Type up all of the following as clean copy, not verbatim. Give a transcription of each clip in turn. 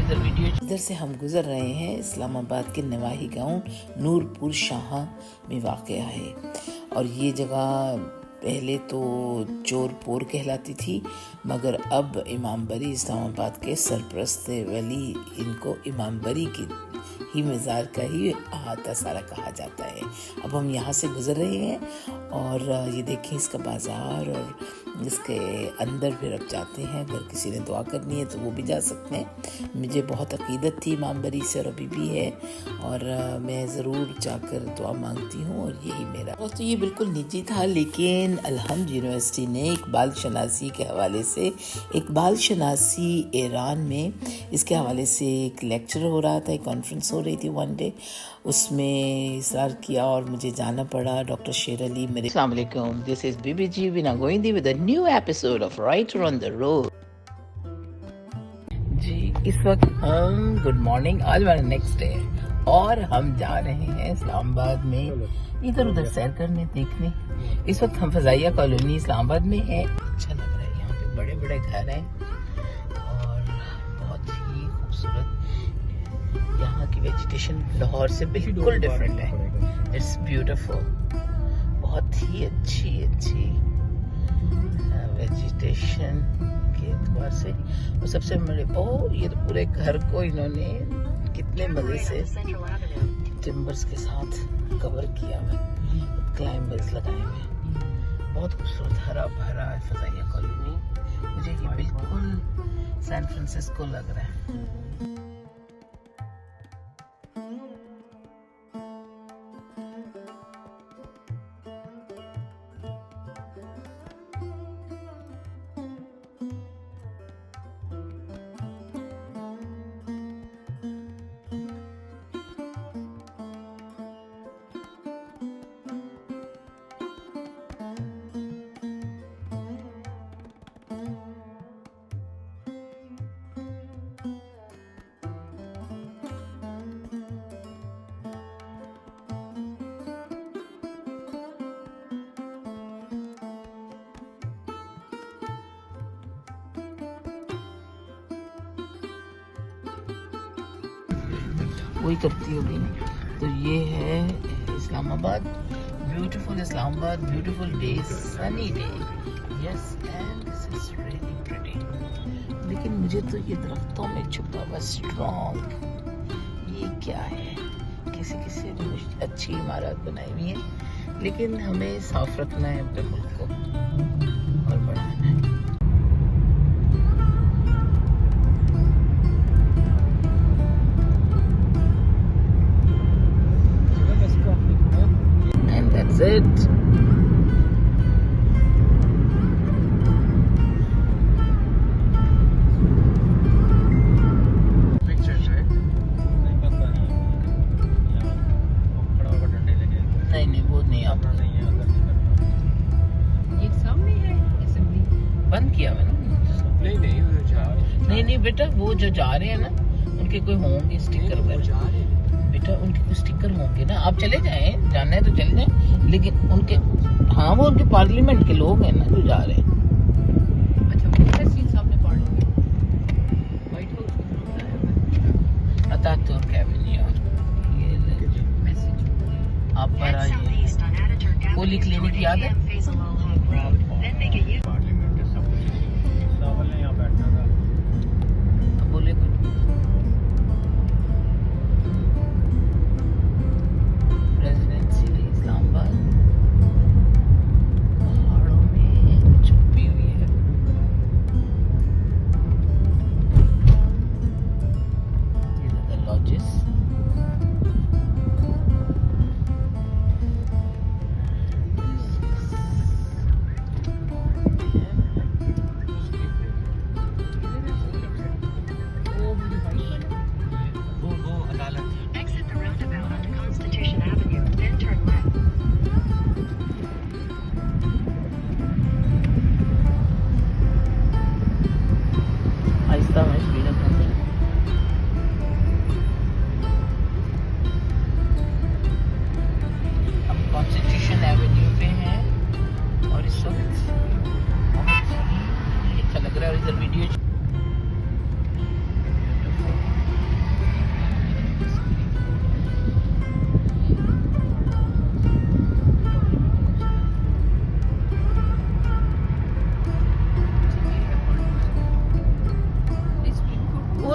another video। इधर से हम गुजर रहे हैं इस्लामाबाद के नवाही गांव नूरपुर शाह में वाक़या है और ये जगह पहले तो चोरपोर कहलाती थी मगर अब इमामबरी इस्लामाबाद के सरप्रस्त वली इनको इमामबरी की ही मज़ार का ही अहाता सारा कहा जाता है। अब हम यहाँ से गुजर रहे हैं और ये देखें इसका बाज़ार और इसके अंदर फिर अब जाते हैं। अगर किसी ने दुआ करनी है तो वो भी जा सकते हैं। मुझे बहुत अकीदत थी इमामबरी से और अभी भी है और मैं ज़रूर जाकर दुआ मांगती हूँ और यही मेरा तो ये बिल्कुल निजी था, लेकिन अलहम्द यूनिवर्सिटी ने इकबाल शनासी के हवाले से इकबाल शनासी ईरान में इसके हवाले से एक लेक्चर हो रहा था, एक कॉन्फ्रेंस हो रही थी वन डे, उसमें इसरार किया और मुझे जाना पड़ा। डॉक्टर शेर अली मेरे अस्सलाम वालेकुम, दिस इज बीबी जी बिना गोइंदी with a new episode of writer on the road. जी इस वक्त हम गुड मॉर्निंग, आज हमारा नेक्स्ट डे और हम जा रहे हैं इस्लामाबाद में इधर उधर सैर करने देखने। इस वक्त हम फजाइया कॉलोनी इस्लामाबाद में है। अच्छा लग रहा है, यहाँ पे बड़े बड़े घर हैं और बहुत ही खूबसूरत। यहाँ की वेजिटेशन लाहौर से बिल्कुल डिफरेंट है, इट्स ब्यूटीफुल, बहुत ही अच्छी वेजिटेशन के एतबार से। और सबसे बड़े ये तो पूरे घर को इन्होंने कितने मजे से टिम्बर्स के साथ कवर किया हुआ, क्लाइंबर्स लगाए हुए, बहुत खूबसूरत हरा भरा फजाइया कॉलोनी। मुझे ये बिल्कुल सैन फ्रांसिस्को लग रहा है। वही करती होगी। तो ये है Islamabad, beautiful Islamabad, beautiful day, sunny day, yes and this is really pretty. लेकिन मुझे तो ये दरख्तों में छुपा हुआ स्ट्रॉन्ग ये क्या है, किसी किसी ने अच्छी इमारत बनाई हुई है, लेकिन हमें साफ रखना है अपने मुल्क को और बढ़ाना है। That's it. Pictures, right? नहीं पता नहीं। यहाँ खड़ा होकर डंडे लेके। नहीं वो नहीं आता। नहीं है उधर नहीं। ये सामने है असेंबली बंद किया मैंने। नहीं वो जा रहे। नहीं बेटा, वो जो जा रहे हैं ना उनके कोई होंगे स्टिकर वगैरह। बेटा उनके कुछ स्टिकर होंगे ना, आप चले जाएं, जाना है तो चले जाएं, लेकिन उनके हाँ वो उनके पार्लियामेंट के लोग हैं ना जो जा रहे हैं। अच्छा वो सीन सामने parliament white house Ataturk Avenue, ये मैसेज आप पर आइए। पोली क्लिनिक याद है? पार्लियामेंट है सब कुछ। सावल ने यहाँ बैठना था। अब बोले कुछ प्रेसिडेंसी इस्लामाबाद पहाड़ों में छुपी हुई है। These are the lodges.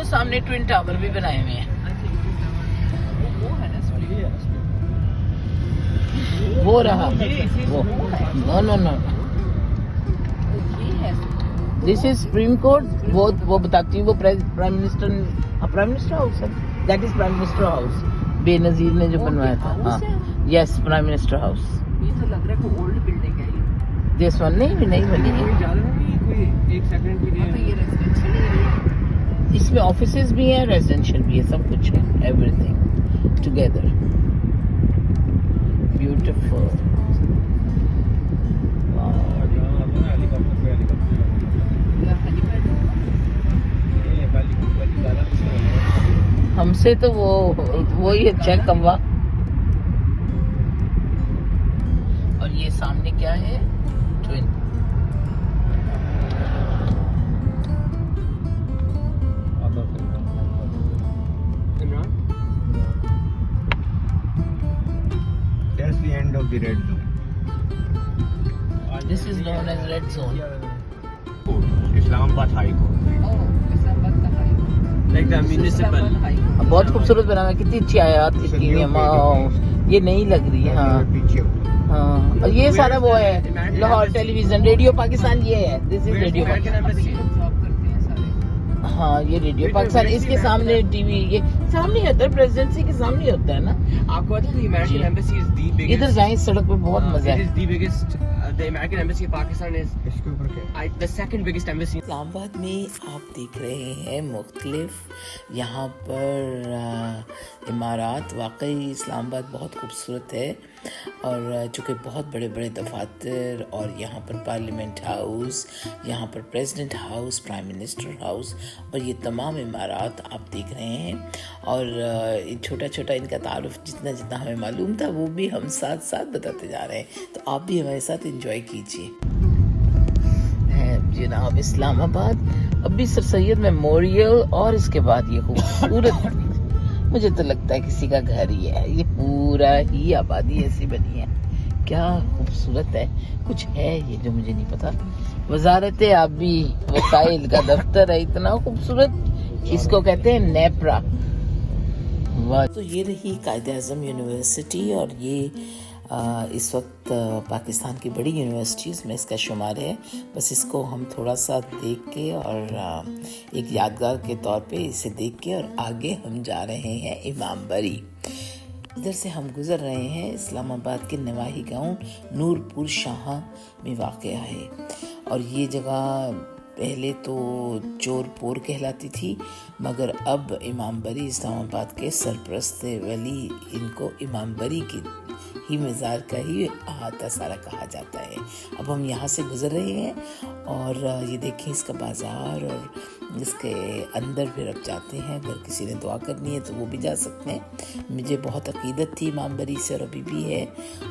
सामने ट्विन टावर भी बनाए हुए हैं। वो है ना स्प्लिट। ये है ना वो रहा वो। नो नो नो, ये है दिस इज सुप्रीम कोर्ट। वो बताती हूँ, वो प्राइम मिनिस्टर हाउस है। That is prime minister house, Benazir ने जो बनवाया था। हाँ, यस, प्राइम मिनिस्टर हाउस। ये तो लग रहा है कोई ओल्ड बिल्डिंग है ये। दिस वन नहीं बनी है। कोई एक सेकंड के हाँ, तो ये रेजिडेंशियल एरिया है। इसमें ऑफिसेज भी हैं, रेजिडेंशियल भी है, सब कुछ है, एवरीथिंग टुगेदर। ब्यूटीफुल। हेलीकॉप्टर पे हमसे तो वो ही अच्छा है कौवा। और ये सामने क्या है? Twin. That's the end of the red zone. This is known as red zone. Islamabad High Court. ओह, इस्लामाबाद का high court. Like the municipal. Islamabad high court. बहुत खूबसूरत बना है, कितनी अच्छी आयात इसकी है। ये नहीं लग रही है। हाँ पीछे हाँ, और ये सारा वो है लाहौर टेलीविजन, रेडियो पाकिस्तान ये है। This is radio Pakistan. लोग जॉब करते हैं सारे। हाँ, ये रेडियो पाकिस्तान, इसके सामने टीवी, ये सामने होता है, प्रेसिडेंसी के सामने होता है ना। आपको पता है American embassy is the biggest, इधर जाए इस सड़क पे बहुत मजा इट है। Is the biggest, the American embassy of Pakistan is इसके ऊपर क्या the second biggest embassy. Islamabad में आप देख रहे हैं मुख्तलिफ यहाँ पर इमारात। वाकई इस्लामाबाद बहुत खूबसूरत है, और चूँकि बहुत बड़े बड़े दफातर, और यहाँ पर पार्लियामेंट हाउस, यहाँ पर president house, prime minister house, और ये तमाम इमारात आप देख रहे हैं। और छोटा छोटा इनका तारुफ जितना जितना हमें मालूम था वो भी हम साथ साथ बताते जा रहे हैं, तो आप भी हमारे साथ एंजॉय कीजिए। है जनाब इस्लामाबाद, अभी सर सैयद मेमोरियल, और इसके बाद ये खूबसूरत मुझे तो लगता है किसी का घर ही है। ये पूरा ही आबादी ऐसी बनी है, क्या खूबसूरत है। कुछ है ये जो मुझे नहीं पता। वजारत आबी वसाइल का दफ्तर है, इतना खूबसूरत। इसको कहते हैं नेप्रा। तो ये रही कायद-ए-आज़म यूनिवर्सिटी, और ये इस वक्त पाकिस्तान की बड़ी यूनिवर्सिटीज़ में इसका शुमार है। बस इसको हम थोड़ा सा देख के और एक यादगार के तौर पे इसे देख के, और आगे हम जा रहे हैं इमामबरी। इधर से हम गुज़र रहे हैं इस्लामाबाद के नवाही गांव नूरपुर शाह में वाक़या है, और ये जगह पहले तो चोरपोर कहलाती थी, मगर अब इमामबरी इस्लामाबाद के सरपरस्त वली इनको इमामबरी की ही मज़ार का ही अहाता सारा कहा जाता है। अब हम यहाँ से गुज़र रहे हैं, और ये देखें इसका बाज़ार, और इसके अंदर फिर अब जाते हैं। अगर किसी ने दुआ करनी है तो वो भी जा सकते हैं। मुझे बहुत अकीदत थी इमामबरी से, और अभी भी है,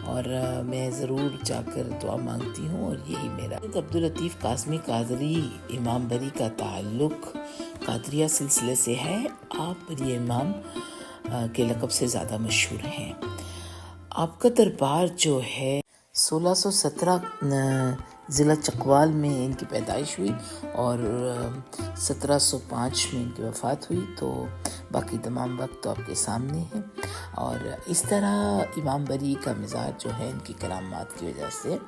और मैं ज़रूर जाकर दुआ मांगती हूँ। और यही मेरा अब्दुल लतीफ़ काज़मी कादरी इमामबरी का ताल्लुक़ कादरिया सिलसिले से है। आप ये इमाम के लक़ब से ज़्यादा मशहूर हैं। आपका दरबार जो है 1617 ज़िला चकवाल में इनकी पैदाइश हुई, और 1705 में इनकी वफ़ात हुई। तो बाकी तमाम वक्त तो आपके सामने हैं। और इस तरह इमामबरी का मज़ार जो है इनकी करामात की वजह से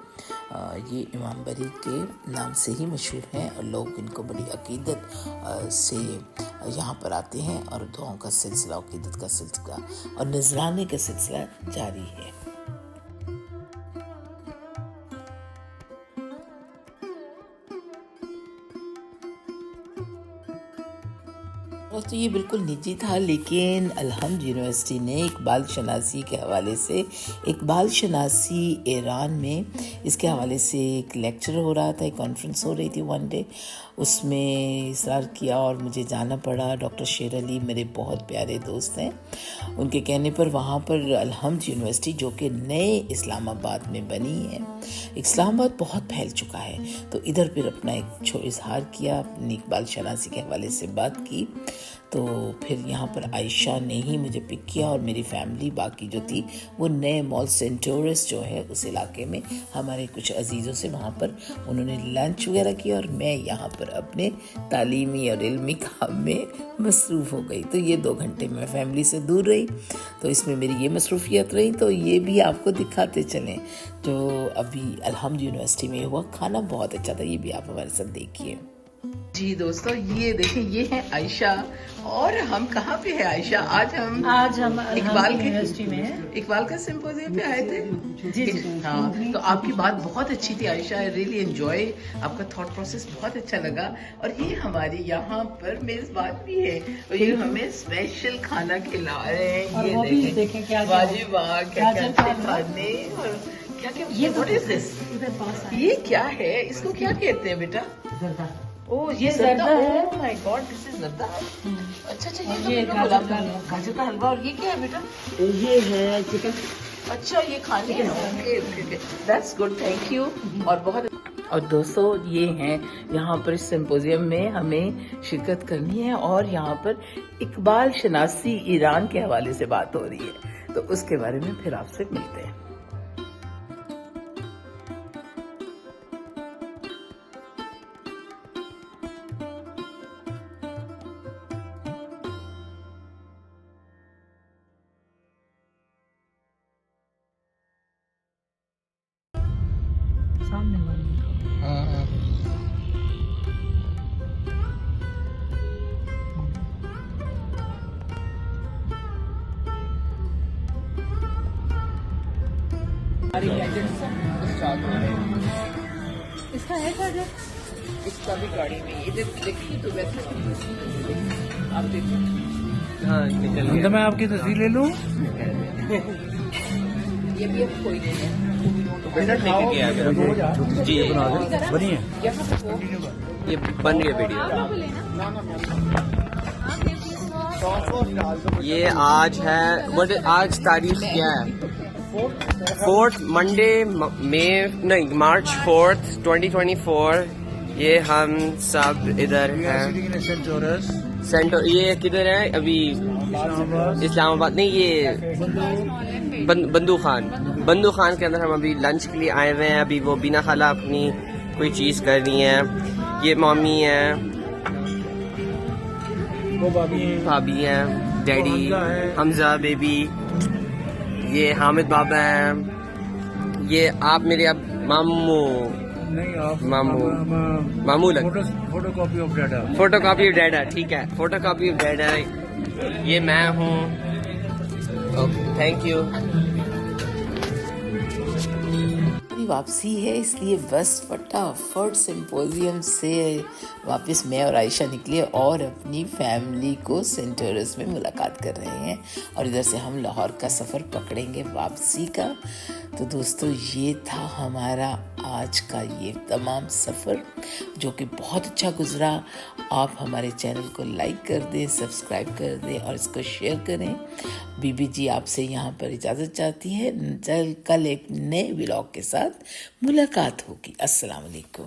ये इमामबरी के नाम से ही मशहूर हैं, और लोग इनको बड़ी अकीदत से यहाँ पर आते हैं, और दुआओं का सिलसिला, अकीदत का सिलसिला और नजराने का सिलसिला जारी है। तो ये बिल्कुल निजी था, लेकिन अलहम्द यूनिवर्सिटी ने इकबाल शनासी के हवाले से, इकबाल शनासी ईरान में, इसके हवाले से एक लेक्चर हो रहा था, एक कॉन्फ्रेंस हो रही थी वन डे, उसमें इसरार किया और मुझे जाना पड़ा। डॉक्टर शेर अली मेरे बहुत प्यारे दोस्त हैं, उनके कहने पर वहाँ पर अलहम्द यूनिवर्सिटी जो कि नए इस्लामाबाद में बनी है, इस्लामाबाद बहुत फैल चुका है, तो इधर फिर अपना एक इजहार किया, अपनी इकबाल शनासी के हवाले से बात की। तो फिर यहाँ पर आयशा ने ही मुझे पिक किया, और मेरी फैमिली बाकी जो थी वो नए मॉल सेंटोरस जो है उस इलाके में हमारे कुछ अजीज़ों से वहाँ पर उन्होंने लंच वगैरह किया, और मैं यहाँ पर अपने तालीमी और इल्मी काम में मसरूफ़ हो गई। तो ये 2 घंटे मैं फैमिली से दूर रही, तो इसमें मेरी ये मसरूफियत रही, तो ये भी आपको दिखाते चलें। जो अभी अलहम्द यूनिवर्सिटी में हुआ, खाना बहुत अच्छा था, ये भी आप हमारे साथ देखिए। जी दोस्तों, ये देखें, ये है आयशा, और हम कहाँ पे है आयशा? आज हम इकबाल के यूनिवर्सिटी में है, इकबाल का सिंपोजियम पे आए थे। जी हाँ, तो आपकी बात बहुत अच्छी थी आयशा, आई रियली एंजॉय, आपका थॉट प्रोसेस बहुत अच्छा लगा। और ये हमारे यहाँ पर मेजबान भी है, और ये हमें स्पेशल खाना खिला रहे हैं। ये देखें क्या वाजिब, क्या खाने, क्या क्या, ये व्हाट इज दिस? ये क्या है? इसको क्या कहते हैं बेटा? ओह, ये जर्दा है। Oh my God, this is जर्दा। अच्छा, ये गाजर का हलवा। और ये क्या है बेटा? ये है चिकन। अच्छा, ये खाने हैं। Okay, that's good, thank you. और दोस्तों, ये हैं यहाँ पर इस सिंपोजियम में हमें शिरकत करनी है, और यहाँ पर इकबाल शनासी ईरान के हवाले से बात हो रही है, तो उसके बारे में फिर आपसे मिलते हैं। सामने वाली इसका है चार्जर? इसका भी गाड़ी में, ये देखिए तो वैसे आप देखिए। हाँ, निकल गया। तो मैं आपकी तस्वीर ले लूं? ये भी अब कोई नहीं है। लेके गया अगर जी बनी है। ये बन गया वीडियो। ये आज है, बट आज तारीख क्या है? 4th मंडे मार्च 4th 2024। ये हम सब इधर हैं। सेंटर ये किधर है अभी? इस्लामाबाद नहीं, ये बंदू खान के अंदर हम अभी लंच के लिए आए हुए हैं। अभी वो बिना खाला अपनी कोई चीज़ कर रही हैं। ये मम्मी है, वो भाभी हैं, डैडी, हमजा बेबी, ये हामिद बाबा हैं, ये आप मेरे अब मामू लग photocopy of data. Photocopy of data, ठीक है, फोटोकॉपी ऑफ डाटा। ये मैं हूँ। Okay, thank you. वापसी है, इसलिए बस फटाफट सिंपोजियम से वापस मैं और आयशा निकले और अपनी फैमिली को सेंट टेरेस में मुलाकात कर रहे हैं, और इधर से हम लाहौर का सफ़र पकड़ेंगे वापसी का। तो दोस्तों, ये था हमारा आज का ये तमाम सफ़र, जो कि बहुत अच्छा गुजरा। आप हमारे चैनल को लाइक कर दें, सब्सक्राइब कर दें और इसको शेयर करें। बीबी जी आपसे यहाँ पर इजाज़त चाहती है। कल एक नए व्लॉग के साथ मुलाकात होगी। अस्सलाम वालेकुम।